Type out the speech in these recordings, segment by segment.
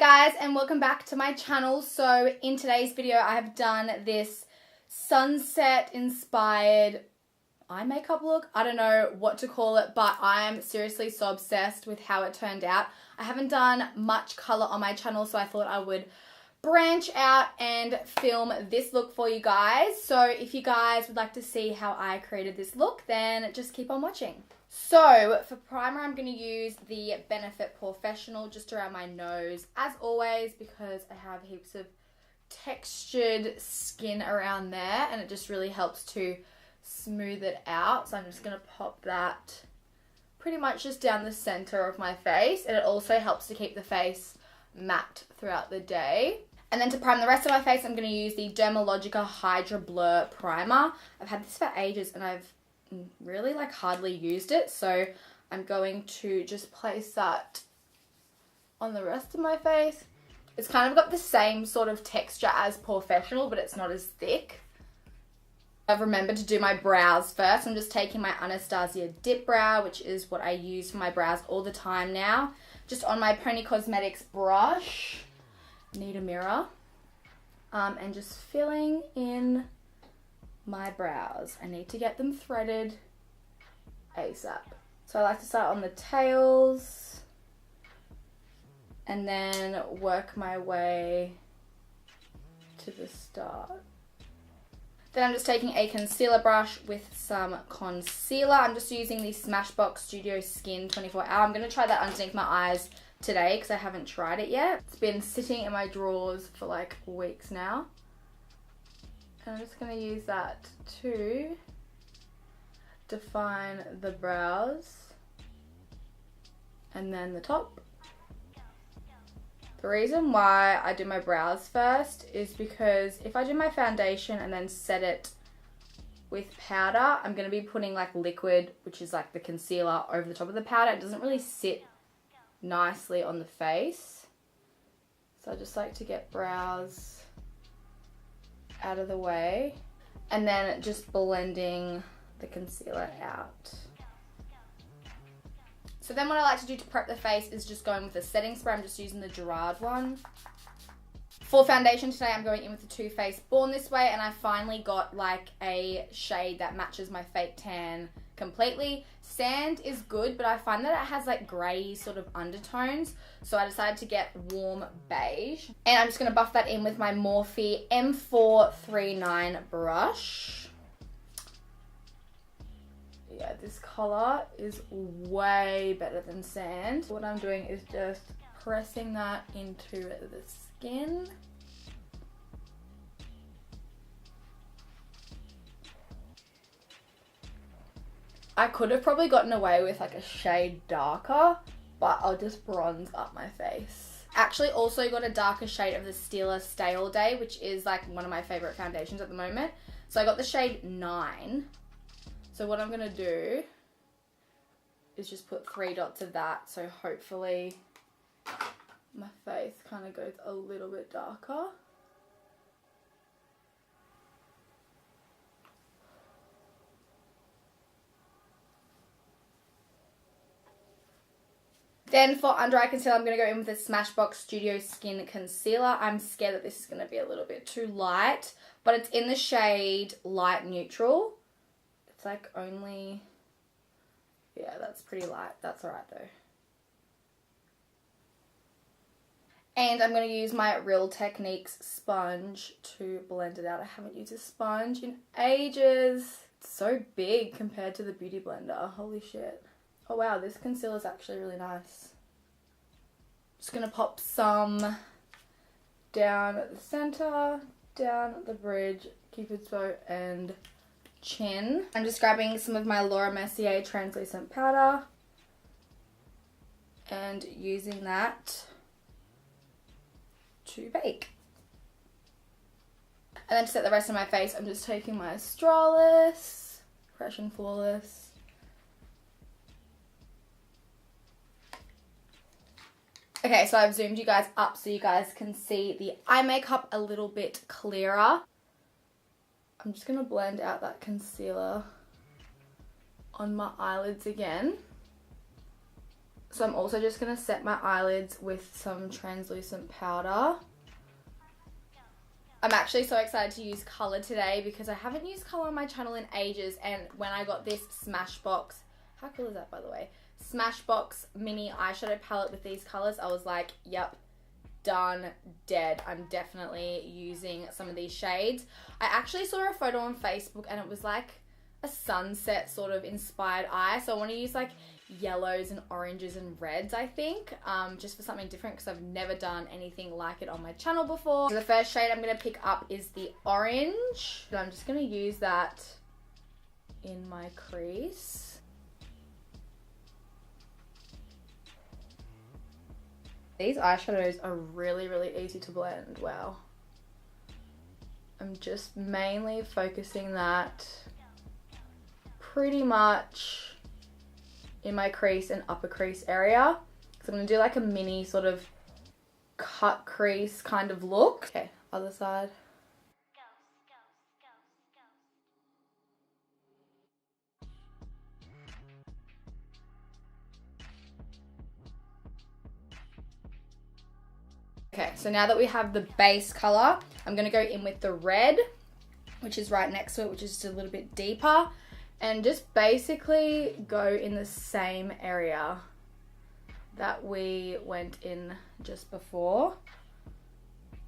guys, and welcome back to my channel. So in today's video I have done this sunset inspired eye makeup look. I don't know what to call it, but I am seriously so obsessed with how it turned out. I haven't done much color on my channel, so I thought I would branch out and film this look for you guys. So if you guys would like to see how I created this look, then just keep on watching. So for primer, I'm going to use the Benefit Professional just around my nose, as always, because I have heaps of textured skin around there and it just really helps to smooth it out. So I'm just going to pop that pretty much just down the center of my face, and it also helps to keep the face matte throughout the day. And then to prime the rest of my face, I'm going to use the Dermalogica Hydra Blur Primer. I've had this for ages and I've really hardly used it, so I'm going to just place that on the rest of my face. It's kind of got the same sort of texture as Professional, but it's not as thick. I've remembered to do my brows first. I'm just taking my Anastasia Dip Brow, which is what I use for my brows all the time now, just on my Pony Cosmetics brush. Need a mirror. And just filling in my brows. I need to get them threaded ASAP. So I like to start on the tails and then work my way to the start. Then I'm just taking a concealer brush with some concealer. I'm just using the Smashbox Studio Skin 24 Hour. I'm going to try that underneath my eyes today because I haven't tried it yet. It's been sitting in my drawers for weeks now. And I'm just going to use that to define the brows and then the top. The reason why I do my brows first is because if I do my foundation and then set it with powder, I'm going to be putting liquid, which is the concealer, over the top of the powder. It doesn't really sit nicely on the face. So I just like to get brows out of the way and then just blending the concealer out. So then what I like to do to prep the face is just going with a setting spray. I'm just using the Gerard one. For foundation today, I'm going in with the Too Faced Born This Way, and I finally got a shade that matches my fake tan completely. Sand is good, but I find that it has grey sort of undertones, so I decided to get warm beige. And I'm just going to buff that in with my Morphe M439 brush. Yeah, this colour is way better than sand. What I'm doing is just pressing that into the skin. I could have probably gotten away with a shade darker, but I'll just bronze up my face. Actually also got a darker shade of the Stila Stay All Day, which is one of my favourite foundations at the moment. So I got the shade 9. So what I'm going to do is just put 3 dots of that, so hopefully my face kind of goes a little bit darker. Then for under eye concealer, I'm going to go in with the Smashbox Studio Skin Concealer. I'm scared that this is going to be a little bit too light, but it's in the shade Light Neutral. It's only, yeah, that's pretty light. That's alright though. And I'm going to use my Real Techniques sponge to blend it out. I haven't used a sponge in ages. It's so big compared to the Beauty Blender. Holy shit. Oh wow, this concealer is actually really nice. Just going to pop some down at the center, down the bridge, Cupid's bow, and chin. I'm just grabbing some of my Laura Mercier translucent powder and using that to bake. And then to set the rest of my face, I'm just taking my Australis Fresh and Flawless. Okay, so I've zoomed you guys up so you guys can see the eye makeup a little bit clearer. I'm just going to blend out that concealer on my eyelids again. So I'm also just going to set my eyelids with some translucent powder. I'm actually so excited to use colour today because I haven't used colour on my channel in ages, and when I got this Smashbox, how cool is that by the way? Smashbox mini eyeshadow palette with these colours, I was like, yep, done, dead. I'm definitely using some of these shades. I actually saw a photo on Facebook and it was like a sunset sort of inspired eye, so I want to use like yellows and oranges and reds, I think, just for something different because I've never done anything like it on my channel before. So the first shade I'm going to pick up is the orange, and I'm just going to use that in my crease. These eyeshadows are really, really easy to blend. Wow. I'm just mainly focusing that pretty much in my crease and upper crease area. So I'm going to do like a mini sort of cut crease kind of look. Okay, other side. Okay, so now that we have the base color, I'm going to go in with the red, which is right next to it, which is just a little bit deeper, and just basically go in the same area that we went in just before.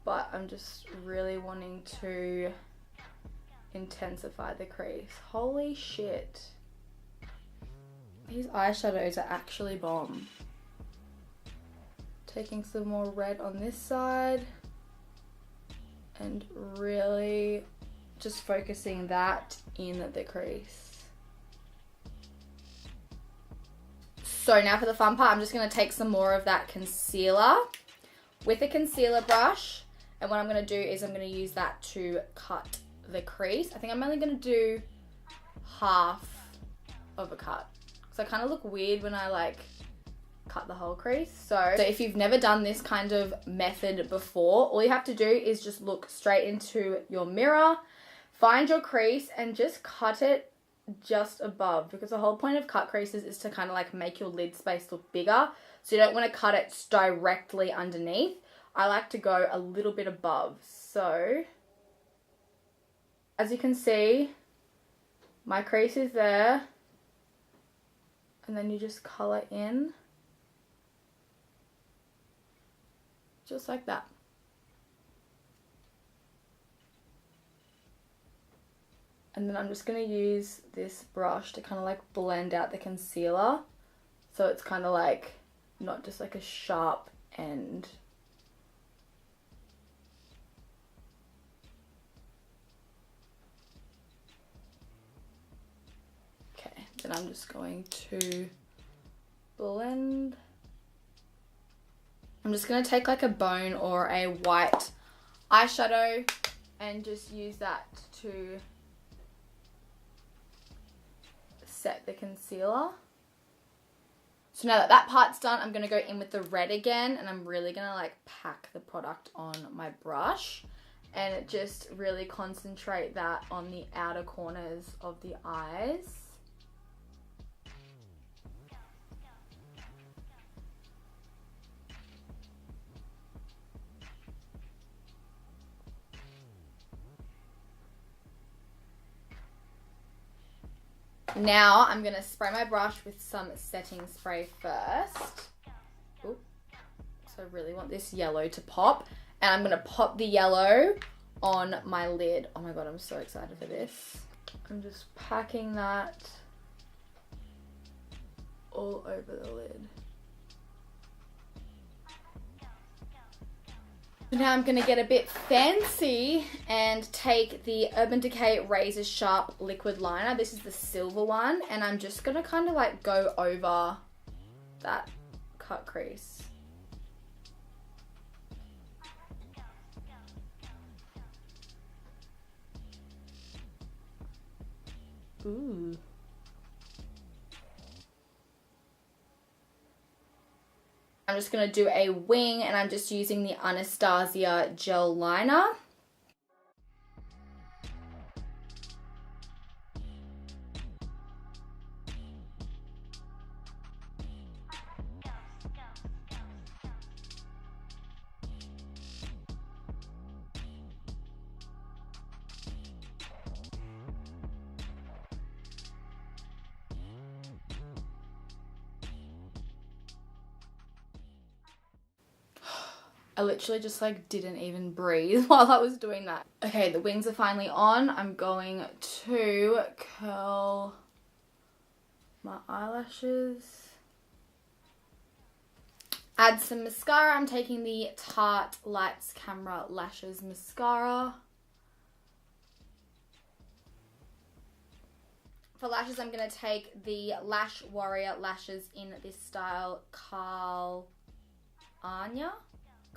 But I'm just really wanting to intensify the crease. Holy shit. These eyeshadows are actually bomb. Taking some more red on this side and really just focusing that in the crease. So now for the fun part, I'm just going to take some more of that concealer with a concealer brush, and what I'm going to do is I'm going to use that to cut the crease. I think I'm only going to do half of a cut because I kind of look weird when I like cut the whole crease. So if you've never done this kind of method before, all you have to do is just look straight into your mirror, find your crease and just cut it just above, because the whole point of cut creases is to kind of like make your lid space look bigger. So you don't want to cut it directly underneath. I like to go a little bit above. So as you can see, my crease is there, and then you just color in just like that. And then I'm just going to use this brush to kind of like blend out the concealer, so it's kind of like not just like a sharp end. Okay, then I'm just going to blend. I'm just going to take like a bone or a white eyeshadow and just use that to set the concealer. So now that that part's done, I'm going to go in with the red again, and I'm really going to like pack the product on my brush and just really concentrate that on the outer corners of the eyes. Now I'm going to spray my brush with some setting spray first. Ooh. So I really want this yellow to pop. And I'm going to pop the yellow on my lid. Oh my god, I'm so excited for this. I'm just packing that all over the lid. Now I'm going to get a bit fancy and take the Urban Decay Razor Sharp Liquid Liner. This is the silver one, and I'm just going to kind of like go over that cut crease. Ooh. I'm just going to do a wing, and I'm just using the Anastasia Gel Liner. I literally just like didn't even breathe while I was doing that. Okay, the wings are finally on. I'm going to curl my eyelashes. Add some mascara. I'm taking the Tarte Lights Camera Lashes Mascara. For lashes, I'm going to take the Lash Warrior lashes in this style, Kalanya?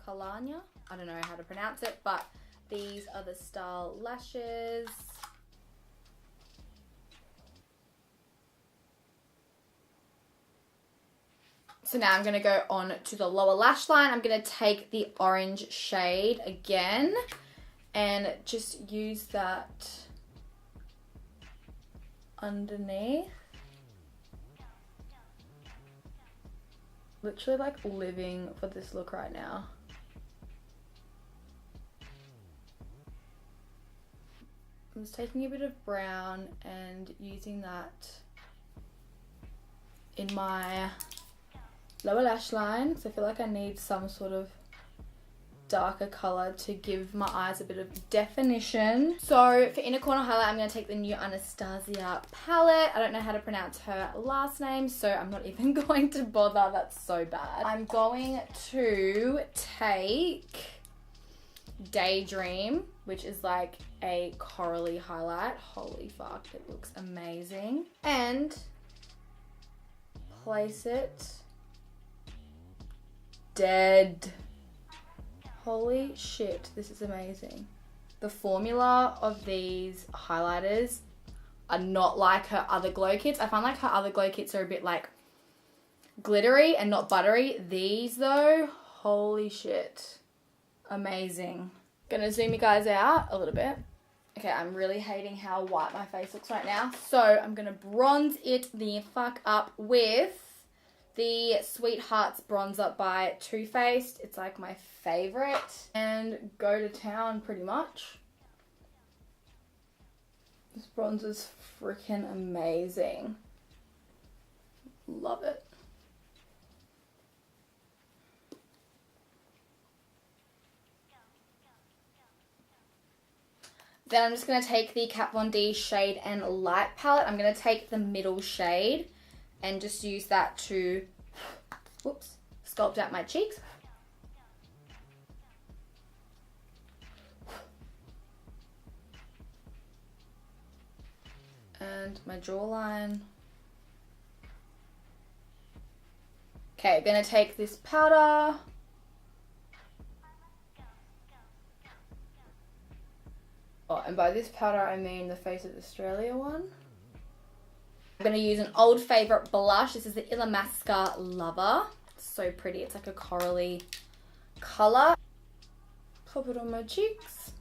I don't know how to pronounce it, but these are the style lashes. So now I'm going to go on to the lower lash line. I'm going to take the orange shade again and just use that underneath. Literally like living for this look right now. I'm just taking a bit of brown and using that in my lower lash line because I feel like I need some sort of darker color to give my eyes a bit of definition. So for inner corner highlight, I'm going to take the new Anastasia palette. I don't know how to pronounce her last name, so I'm not even going to bother. That's so bad. I'm going to take Daydream, which is like a corally highlight. Holy fuck, it looks amazing. And place it dead. Holy shit, this is amazing. The formula of these highlighters are not like her other glow kits. I find like her other glow kits are a bit like glittery and not buttery. These though, holy shit, amazing. Gonna zoom you guys out a little bit. Okay, I'm really hating how white my face looks right now. So I'm gonna bronze it the fuck up with the Sweethearts bronzer by Too Faced. It's like my favorite. And go to town pretty much. This bronzer's freaking amazing. Love it. Then I'm just going to take the Kat Von D Shade and Light palette. I'm going to take the middle shade and just use that to, whoops, sculpt out my cheeks. And my jawline. Okay, I'm going to take this powder. Oh, and by this powder I mean the Face of Australia one. I'm going to use an old favourite blush. This is the Illamasqua Lover. It's so pretty. It's like a corally colour. Pop it on my cheeks.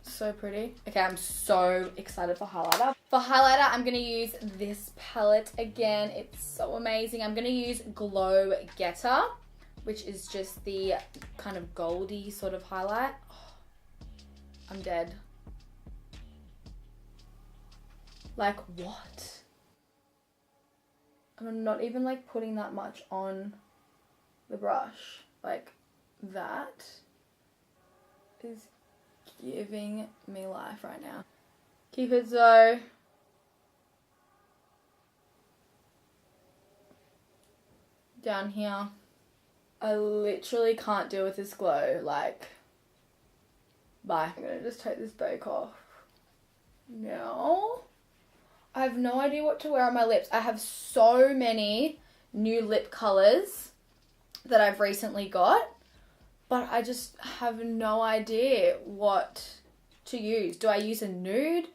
So pretty. Okay, I'm so excited for highlighter. For highlighter, I'm going to use this palette again. It's so amazing. I'm going to use Glow Getter, which is just the kind of goldy sort of highlight. I'm dead. Like, what? I'm not even like putting that much on the brush. Like, that is giving me life right now. Keep it so. Down here. I literally can't deal with this glow. Like, bye. I'm gonna just take this bake off. Now, I have no idea what to wear on my lips. I have so many new lip colours that I've recently got, but I just have no idea what to use. Do I use a nude?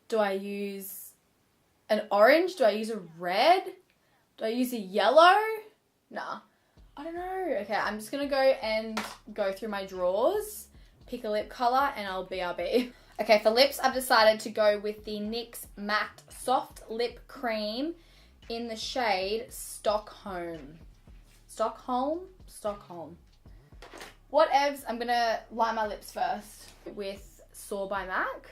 Do I use an orange? Do I use a red? Do I use a yellow? Nah. I don't know. Okay, I'm just going to go and go through my drawers, pick a lip colour, and I'll BRB. Okay, for lips, I've decided to go with the NYX Matte Soft Lip Cream in the shade Stockholm. Stockholm? Whatevs. I'm going to line my lips first with Soar by MAC.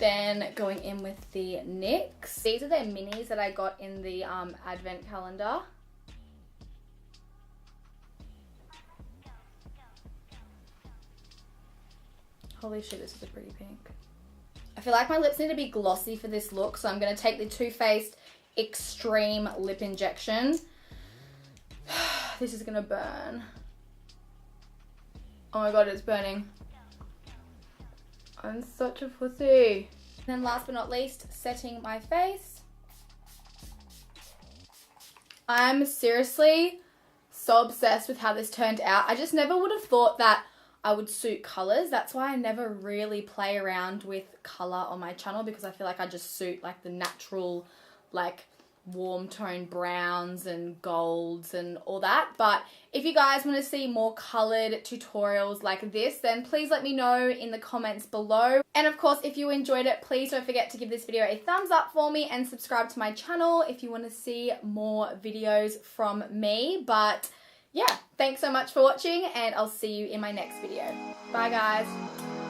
Then going in with the NYX. These are their minis that I got in the advent calendar. Holy shit, this is a pretty pink. I feel like my lips need to be glossy for this look, so I'm going to take the Too Faced Extreme Lip Injection. This is going to burn. Oh my god, it's burning. I'm such a pussy. And then last but not least, setting my face. I'm seriously so obsessed with how this turned out. I just never would have thought that I would suit colors. That's why I never really play around with color on my channel, because I feel like I just suit like the natural, like warm tone browns and golds and all that. But if you guys want to see more colored tutorials like this, then please let me know in the comments below. And of course, if you enjoyed it, please don't forget to give this video a thumbs up for me and subscribe to my channel if you want to see more videos from me. But yeah, thanks so much for watching, and I'll see you in my next video. Bye guys.